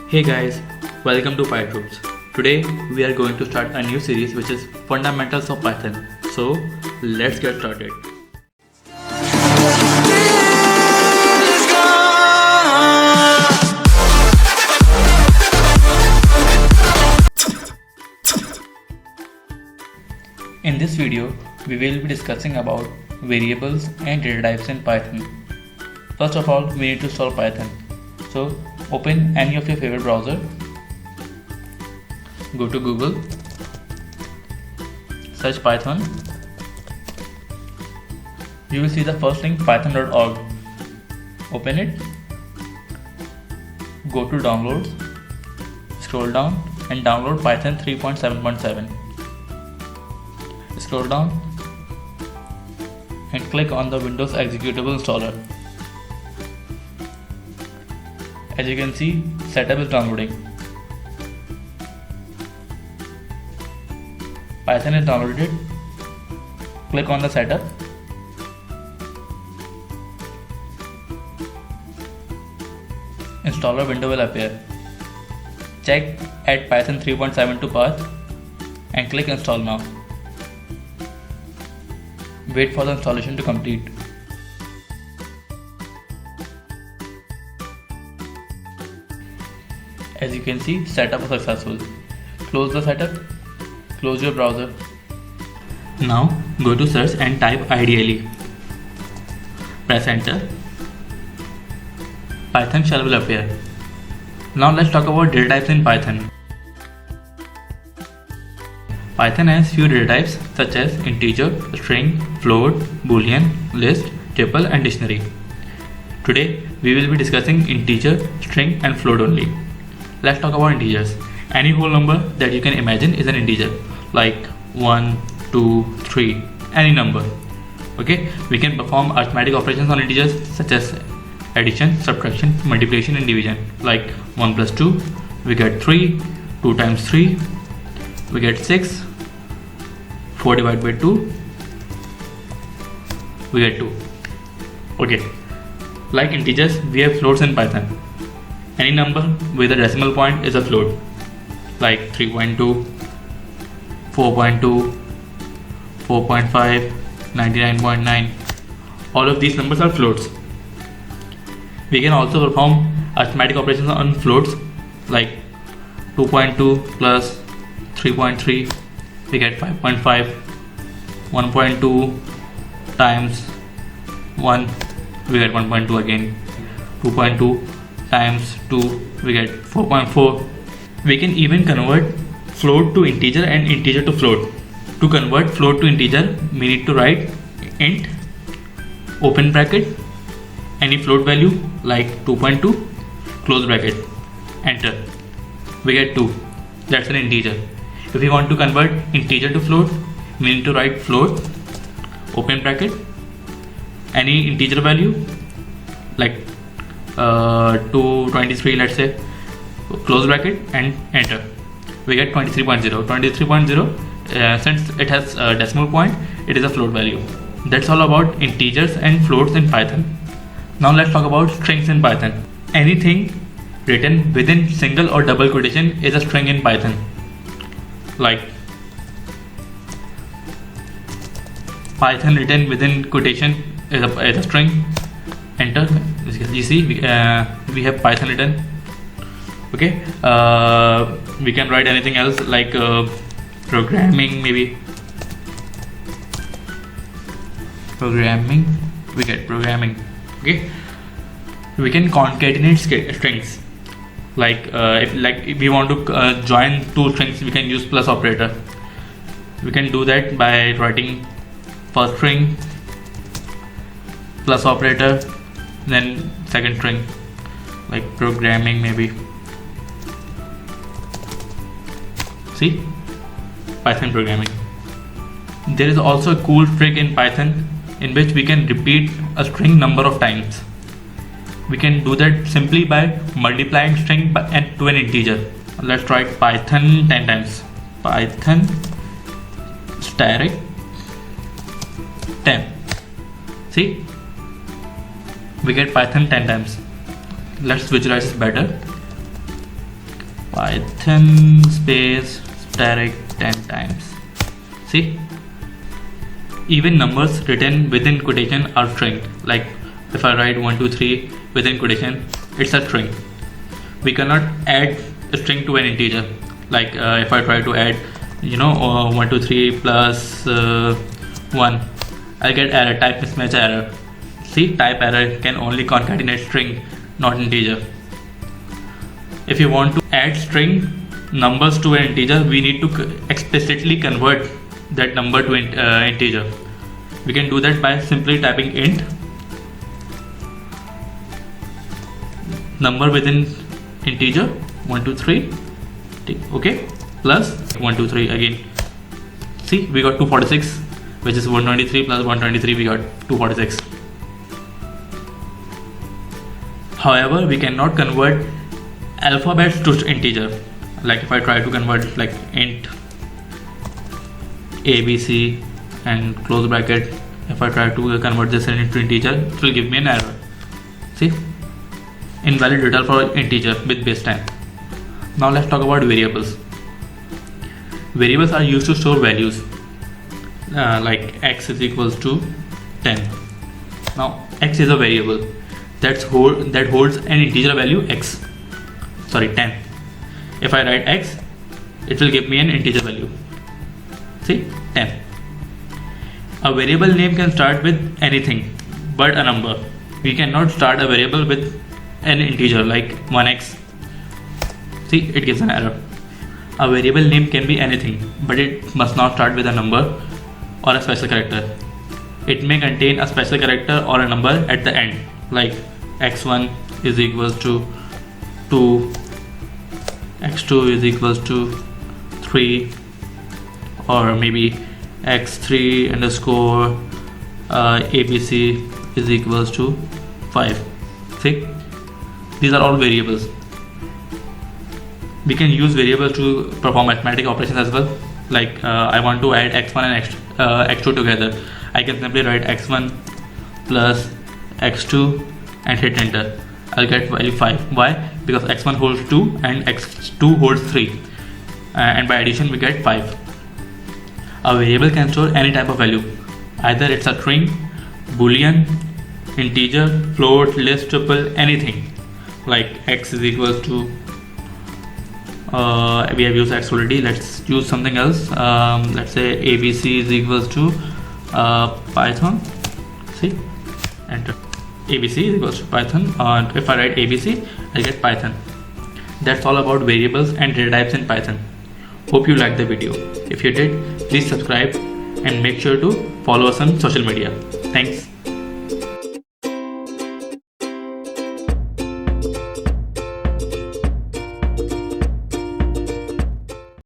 Hey guys, welcome to PyTroops. Today we are going to start a new series which is Fundamentals of Python. So let's get started. In this video, we will be discussing about variables and data types in Python. First of all, we need to solve Python. So open any of your favorite browser, go to Google, search Python. You will see the first link python.org. Open it, go to downloads, scroll down and download Python 3.7.7. Scroll down and click on the Windows executable installer. As you can see, setup is downloading. Python is downloaded. Click on the setup. Installer window will appear. Check add Python 3.7 to path and click install now. Wait for the installation to complete. As you can see, setup is successful. Close the setup, close your browser. Now go to search and type IDLE. Press enter. Python shell will appear. Now let's talk about data types in Python. Python has few data types such as integer, string, float, boolean, list, tuple and dictionary. Today we will be discussing integer, string and float only. Let's talk about integers. Any whole number that you can imagine is an integer, like 1, 2, 3, any number. Okay, we can perform arithmetic operations on integers such as addition, subtraction, multiplication and division. Like 1 plus 2, we get 3, 2 times 3, we get 6, 4 divided by 2, we get 2. Okay, like integers, we have floats in Python. Any number with a decimal point is a float, like 3.2, 4.2, 4.5, 99.9. All of these numbers are floats. We can also perform arithmetic operations on floats, like 2.2 plus 3.3, we get 5.5, 1.2 times 1, we get 1.2 again, 2.2 times 2, we get 4.4. We can even convert float to integer and integer to float. To convert float to integer, we need to write int, open bracket, any float value like 2.2, close bracket, enter. We get 2. That's an integer. If we want to convert integer to float, we need to write float, open bracket, any integer value like 223, let's say, close bracket and enter. We get 23.0. 23.0, since it has a decimal point, it is a float value. That's all about integers and floats in Python. Now let's talk about strings in Python. Anything written within single or double quotation is a string in Python. Like Python written within quotation is a string. Enter. You see, we have Python written. Okay, we can write anything else like programming, maybe programming. We get programming. Okay, we can concatenate strings. Like if we want to join two strings, we can use plus operator. We can do that by writing first string plus operator, then second string, like programming maybe. See, Python programming. There is also a cool trick in Python in which we can repeat a string number of times. We can do that simply by multiplying string to an integer. Let's try Python 10 times. Python static 10. See, we get Python 10 times. Let's visualize this better. Python space direct 10 times. See, even numbers written within quotation are string. Like if I write 1 2 3 within quotation, it's a string. We cannot add a string to an integer. Like if I try to add 1 2 3 plus 1, I'll get error, type mismatch error. See, type error can only concatenate string, not integer. If you want to add string numbers to an integer, we need to explicitly convert that number to integer. We can do that by simply typing int number within integer 1 2 3, okay, plus 1 2 3 again. See, we got 246, which is 123 plus 123, we got 246. However, we cannot convert alphabets to integer. Like if I try to convert like int ABC and close bracket, if I try to convert this into integer, it will give me an error. See, invalid return for integer with base 10. Now let's talk about variables. Variables are used to store values, like x is equals to 10. Now x is a variable that holds an integer value 10. If I write x, it will give me an integer value. See, 10. A variable name can start with anything but a number. We cannot start a variable with an integer like 1x. See, it gives an error. A variable name can be anything, but it must not start with a number or a special character. It may contain a special character or a number at the end, like x1 is equals to 2, x2 is equals to 3, or maybe x3 underscore abc is equals to 5. See, these are all variables. We can use variables to perform arithmetic operations as well. Like I want to add x1 and x2 together. I can simply write x1 plus x2 and hit enter. I'll get value 5. Why? Because x1 holds 2 and x2 holds 3, and by addition we get 5. A variable can store any type of value. Either it's a string, boolean, integer, float, list, tuple, anything. Like x is equals to we have used x already. Let's use something else. Let's say abc is equals to python. See, enter. abc is equals to python. If I write abc, I get python. That's all about variables and data types in Python. Hope you liked the video. If you did, please subscribe and make sure to follow us on social media. Thanks.